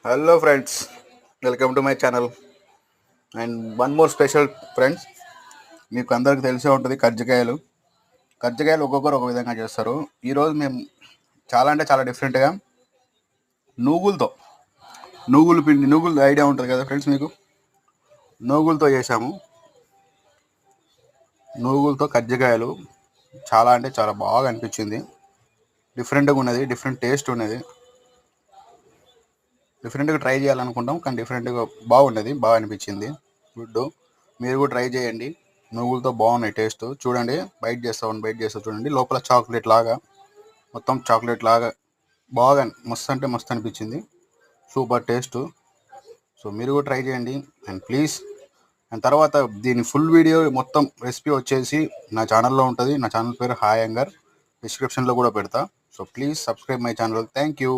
Hello friends, welcome to my channel. And one more special friends, మీకు అందరికి తెలిసే ఉంటుంది కజ్జికాయలు. కజ్జికాయలు ఒక్కొక్కరు ఒక విధంగా చేస్తారు. ఈరోజు మేము చాలా అంటే చాలా డిఫరెంట్గా నూగులతో నూగులు ఐడియా ఉంటుంది కదా ఫ్రెండ్స్ మీకు. నూగులతో చేసాము. నూగులతో కజ్జికాయలు చాలా అంటే చాలా బాగా అనిపించింది. డిఫరెంట్గా ఉన్నది, డిఫరెంట్ టేస్ట్ ఉన్నది. డిఫరెంట్గా ట్రై చేయాలనుకుంటాం, కానీ డిఫరెంట్గా బాగున్నది, బాగా అనిపించింది. గుడ్. మీరు కూడా ట్రై చేయండి. నువ్వులతో బాగున్నాయి టేస్ట్. చూడండి, బైట్ చేస్తా చూడండి. లోపల చాక్లెట్ లాగా, మొత్తం చాక్లెట్ లాగా బాగా మస్తు అంటే మస్తు అనిపించింది. Super taste. సో మీరు కూడా ట్రై చేయండి అండ్ ప్లీజ్. అండ్ తర్వాత దీని ఫుల్ వీడియో మొత్తం రెసిపీ వచ్చేసి నా ఛానల్లో ఉంటుంది. నా ఛానల్ పేరు హాయ్ యాంగర్. డిస్క్రిప్షన్లో కూడా పెడతా. So please subscribe my channel. Thank you.